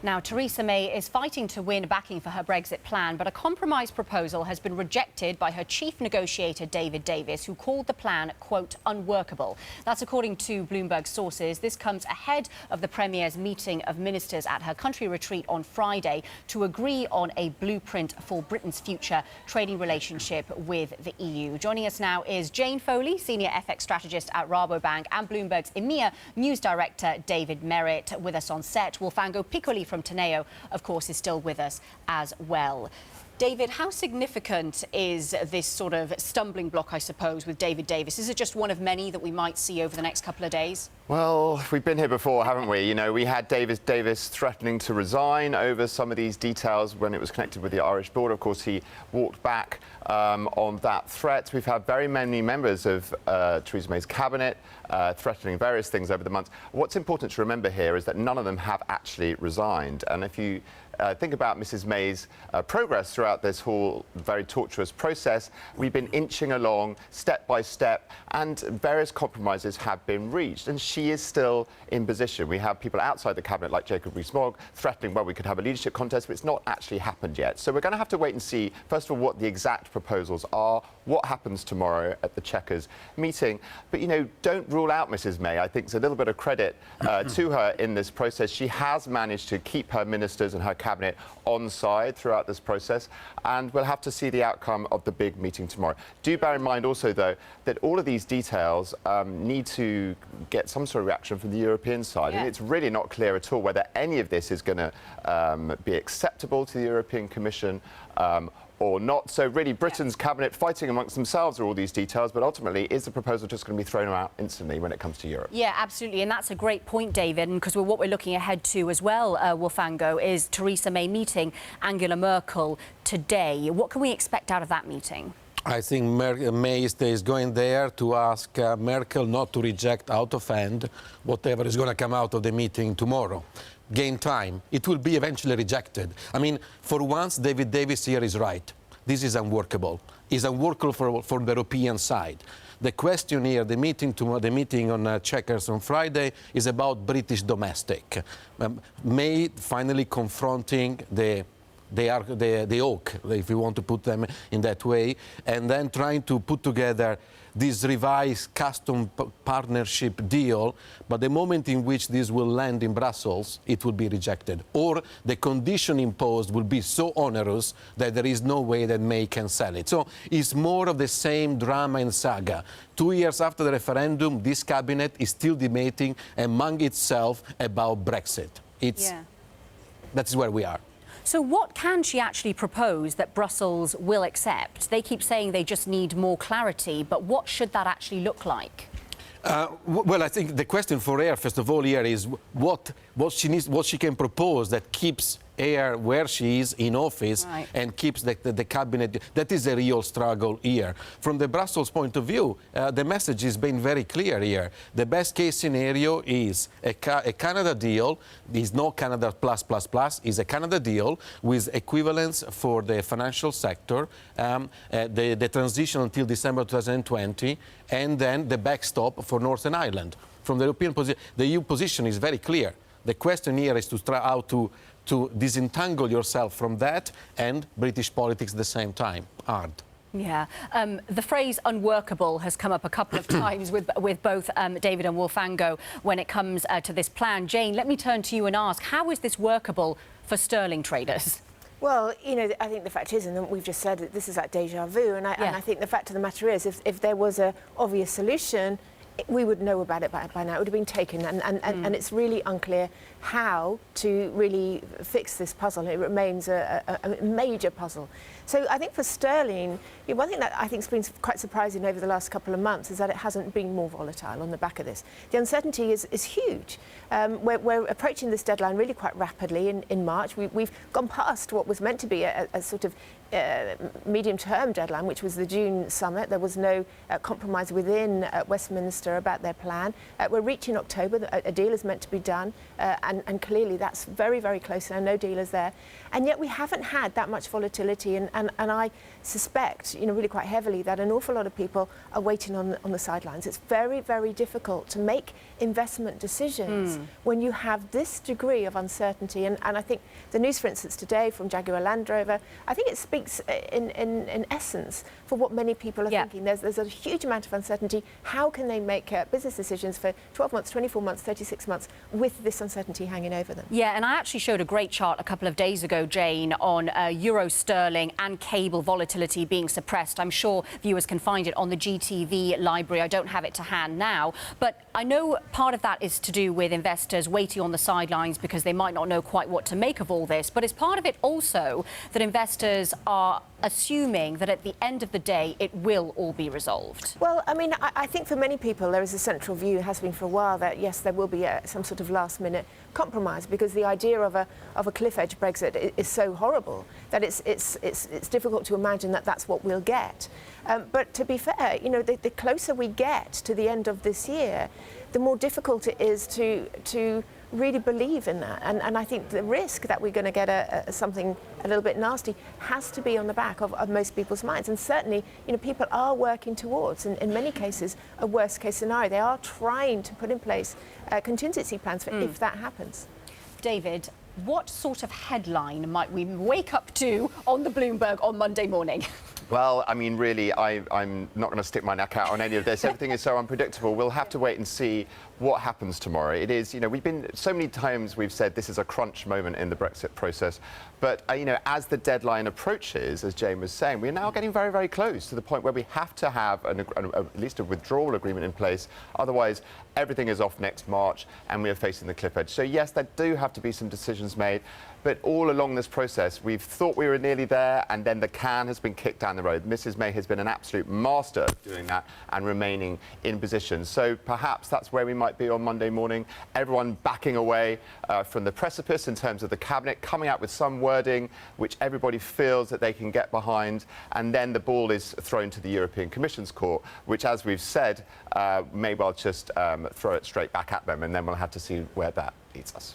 Now, Theresa May is fighting to win backing for her Brexit plan, but a compromise proposal has been rejected by her chief negotiator, David Davis, who called the plan, quote, unworkable. That's according to Bloomberg sources. This comes ahead of the Premier's meeting of ministers at her country retreat on Friday to agree on a blueprint for Britain's future trading relationship with the EU. Joining us now is Jane Foley, senior FX strategist at Rabobank, and Bloomberg's EMEA news director, David Merritt. With us on set, Wolfango Piccoli from Teneo, of course, is still with us as well. David, how significant is this sort of stumbling block, I suppose, with David Davis? Is it just one of many that we might see over the next couple of days? Well, we've been here before, haven't we? You know, we had David Davis threatening to resign over some of these details when it was connected with the Irish border. Of course, he walked back on that threat. We've had very many members of Theresa May's cabinet threatening various things over the months. What's important to remember here is that none of them have actually resigned. And if you think about Mrs May's progress throughout this whole very tortuous process, we've been inching along step by step, and various compromises have been reached, and she is still in position. We have people outside the cabinet like Jacob Rees-Mogg threatening, well, we could have a leadership contest, but it's not actually happened yet. So we're going to have to wait and see, first of all, what the exact proposals are, what happens tomorrow at the Chequers meeting. But, you know, don't rule out Mrs May. I think it's a little bit of credit to her in this process. She has managed to keep her ministers and her cabinet on side throughout this process, and we'll have to see the outcome of the big meeting tomorrow. Do bear in mind also, though, that all of these details need to get some sort of reaction from the European side, and it's really not clear at all whether any of this is going to be acceptable to the European Commission or not. So really, Britain's cabinet fighting amongst themselves are all these details, but ultimately, is the proposal just going to be thrown out instantly when it comes to Europe? Yeah, absolutely, and that's a great point, David, and because what we're looking ahead to as well, Wolfango, is Theresa May meeting Angela Merkel today. What can we expect out of that meeting? I think May is going there to ask Merkel not to reject out of hand whatever is going to come out of the meeting tomorrow. Gain time. It will be eventually rejected. I mean, for once, David Davis here is right. This is unworkable. It's unworkable for the European side. The question here, the meeting on Chequers on Friday, is about British domestic. May finally confronting the oak, if you want to put them in that way, and then trying to put together this revised custom partnership deal, but the moment in which this will land in Brussels, it will be rejected. Or the condition imposed will be so onerous that there is no way that May can sell it. So it's more of the same drama and saga. 2 years after the referendum, this cabinet is still debating among itself about Brexit. That's where we are. So what can she actually propose that Brussels will accept? They keep saying they just need more clarity, but what should that actually look like? Well, I think the question for her, first of all, here is what she can propose that keeps her where she is in office and keeps the cabinet. That is a real struggle here. From the Brussels point of view, the message has been very clear here. The best case scenario is a Canada deal. Is no Canada plus, is a Canada deal with equivalence for the financial sector, the transition until December 2020, and then the backstop for Northern Ireland. From the European position, the EU position is very clear. The question here is to try out to disentangle yourself from that and British politics at the same time. Hard. Yeah. The phrase unworkable has come up a couple of times with both David and Wolfango when it comes to this plan. Jane, let me turn to you and ask, how is this workable for sterling traders? Well, you know, I think the fact is, and we've just said that this is like déjà vu, and I think the fact of the matter is, if there was an obvious solution, we would know about it by now. It would have been taken, and it's really unclear how to really fix this puzzle. It remains a major puzzle. So I think for sterling, one thing that I think has been quite surprising over the last couple of months is that it hasn't been more volatile on the back of this. The uncertainty is huge. We're approaching this deadline really quite rapidly in March. We've gone past what was meant to be a sort of medium-term deadline, which was the June summit. There was no compromise within Westminster about their plan. We're reaching October. A deal is meant to be done, and and clearly that's very, very close, and no deal is there. And yet we haven't had that much volatility, and I suspect, really quite heavily, that an awful lot of people are waiting on the sidelines. It's very, very difficult to make investment decisions when you have this degree of uncertainty. And I think the news, for instance, today from Jaguar Land Rover, I think it speaks in essence for what many people are thinking. There's a huge amount of uncertainty. How can they make business decisions for 12 months, 24 months, 36 months with this uncertainty hanging over them? Yeah, and I actually showed a great chart a couple of days ago, Jane, on euro sterling and cable volatility being suppressed. I'm sure viewers can find it on the GTV library. I don't have it to hand now, but I know part of that is to do with investors waiting on the sidelines because they might not know quite what to make of all this. But is part of it also that investors are assuming that at the end of the day it will all be resolved? Well, I mean, I think for many people there is a central view, has been for a while, that yes, there will be some sort of last-minute compromise, because the idea of a cliff edge Brexit is so horrible that it's difficult to imagine that that's what we'll get. But to be fair, the closer we get to the end of this year, the more difficult it is to really believe in that. And I think the risk that we're going to get something a little bit nasty has to be on the back of most people's minds. And certainly, people are working towards, in many cases, a worst case scenario. They are trying to put in place contingency plans for if that happens. David, what sort of headline might we wake up to on the Bloomberg on Monday morning? Well, I mean, really, I'm not going to stick my neck out on any of this. Everything is so unpredictable. We'll have to wait and see what happens tomorrow. It is, we've been so many times we've said this is a crunch moment in the Brexit process. But, as the deadline approaches, as Jane was saying, we're now getting very, very close to the point where we have to have at least a withdrawal agreement in place. Otherwise, everything is off next March and we are facing the cliff edge. So, yes, there do have to be some decisions made. But all along this process, we've thought we were nearly there, and then the can has been kicked down the road. Mrs May has been an absolute master of doing that and remaining in position. So perhaps that's where we might be on Monday morning. Everyone backing away from the precipice in terms of the cabinet, coming out with some wording which everybody feels that they can get behind. And then the ball is thrown to the European Commission's court, which, as we've said, may well just throw it straight back at them. And then we'll have to see where that leads us.